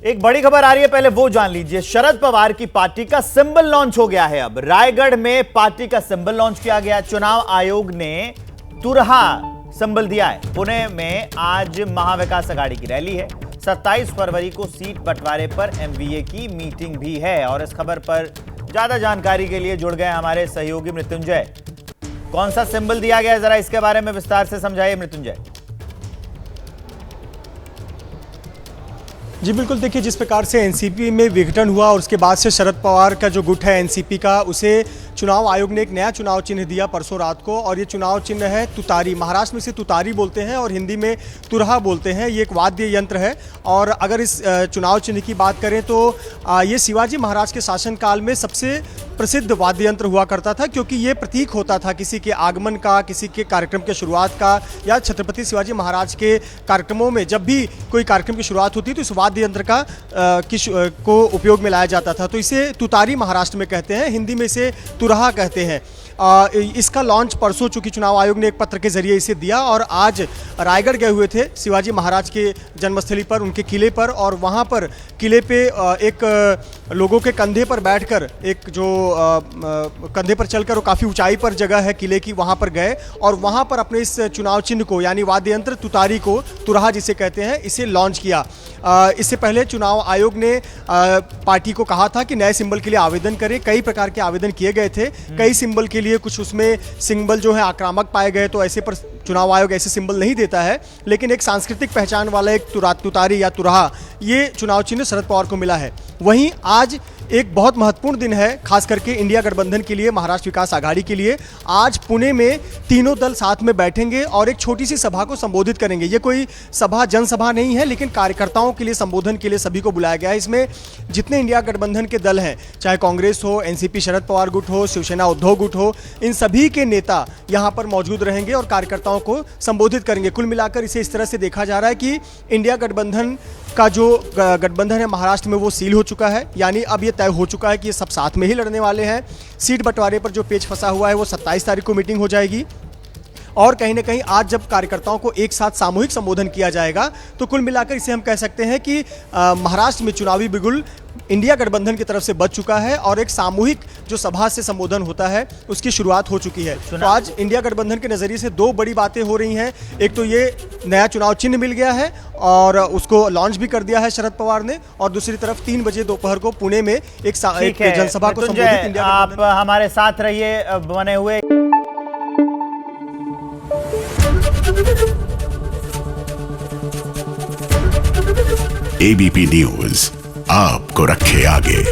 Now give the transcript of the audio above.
एक बड़ी खबर आ रही है, पहले वो जान लीजिए। शरद पवार की पार्टी का सिंबल लॉन्च हो गया है। अब रायगढ़ में पार्टी का सिंबल लॉन्च किया गया। चुनाव आयोग ने तुरहा सिंबल दिया है। पुणे में आज महाविकास अघाड़ी की रैली है। 27 फरवरी को सीट बंटवारे पर एमवीए की मीटिंग भी है। और इस खबर पर ज्यादा जानकारी के लिए जुड़ गए हमारे सहयोगी मृत्युंजय। कौन सा सिंबल दिया गया है, जरा इसके बारे में विस्तार से समझाइए मृत्युंजय। जी बिल्कुल, देखिए जिस प्रकार से एनसीपी में विघटन हुआ और उसके बाद से शरद पवार का जो गुट है एनसीपी का, उसे चुनाव आयोग ने एक नया चुनाव चिन्ह दिया परसों रात को। और ये चुनाव चिन्ह है तुतारी। महाराष्ट्र में इसे तुतारी बोलते हैं और हिंदी में तुरहा बोलते हैं। ये एक वाद्य यंत्र है। और अगर इस चुनाव चिन्ह की बात करें तो ये शिवाजी महाराज के शासनकाल में सबसे प्रसिद्ध वाद्य यंत्र हुआ करता था, क्योंकि ये प्रतीक होता था किसी के आगमन का, किसी के कार्यक्रम के शुरुआत का, या छत्रपति शिवाजी महाराज के कार्यक्रमों में जब भी कोई कार्यक्रम की शुरुआत होती तो इस वाद्य यंत्र का को उपयोग में लाया जाता था। तो इसे तुतारी महाराष्ट्र में कहते हैं, हिंदी में इसे तुरहा कहते हैं। इसका लॉन्च परसों चूंकि चुनाव आयोग ने एक पत्र के जरिए इसे दिया, और आज रायगढ़ गए हुए थे शिवाजी महाराज के जन्मस्थली पर, उनके किले पर। और वहाँ पर किले पे एक लोगों के कंधे पर बैठकर, एक जो कंधे पर चलकर, वो काफ़ी ऊंचाई पर जगह है किले की, वहाँ पर गए और वहाँ पर अपने इस चुनाव चिन्ह को, यानी वाद्य यंत्र तुतारी को, तुरहा जिसे कहते हैं, इसे लॉन्च किया। इससे पहले चुनाव आयोग ने पार्टी को कहा था कि नए सिंबल के लिए आवेदन करें। कई प्रकार के आवेदन किए गए थे, कई सिंबल के लिए। कुछ उसमें सिंबल जो है आक्रामक पाए गए, तो ऐसे पर चुनाव आयोग ऐसे सिंबल नहीं देता है। लेकिन एक सांस्कृतिक पहचान वाला एक तुतारी या तुरहा, ये चुनाव चिन्ह शरद पवार को मिला है। वहीं आज एक बहुत महत्वपूर्ण दिन है, खास करके इंडिया गठबंधन के लिए, महाराष्ट्र विकास आघाड़ी के लिए। आज पुणे में तीनों दल साथ में बैठेंगे और एक छोटी सी सभा को संबोधित करेंगे। ये कोई सभा, जनसभा नहीं है, लेकिन कार्यकर्ताओं के लिए संबोधन के लिए सभी को बुलाया गया है। इसमें जितने इंडिया गठबंधन के दल हैं, चाहे कांग्रेस हो, एनसीपी शरद पवार गुट हो, शिवसेना उद्धव गुट हो, इन सभी के नेता यहाँ पर मौजूद रहेंगे और कार्यकर्ताओं को संबोधित करेंगे। कुल मिलाकर इसे इस तरह से देखा जा रहा है कि इंडिया गठबंधन का जो गठबंधन है महाराष्ट्र में, वो सील हो चुका है। यानी अब ये तय हो चुका है कि ये सब साथ में ही लड़ने वाले हैं। सीट बंटवारे पर जो पेच फंसा हुआ है, वो 27 तारीख को मीटिंग हो जाएगी। और कहीं ना कहीं आज जब कार्यकर्ताओं को एक साथ सामूहिक संबोधन किया जाएगा, तो कुल मिलाकर इसे हम कह सकते हैं कि महाराष्ट्र में चुनावी बिगुल इंडिया गठबंधन की तरफ से बच चुका है और एक सामूहिक जो सभा से संबोधन होता है, उसकी शुरुआत हो चुकी है। तो आज इंडिया गठबंधन के नजरिए से दो बड़ी बातें हो रही हैं। एक तो ये नया चुनाव चिन्ह मिल गया है और उसको लॉन्च भी कर दिया है शरद पवार ने, और दूसरी तरफ 3 बजे दोपहर को पुणे में एक जनसभा को संबोधित इंडिया। आप हमारे साथ रहिए बने हुए। एबीपी न्यूज आपको रखे आगे।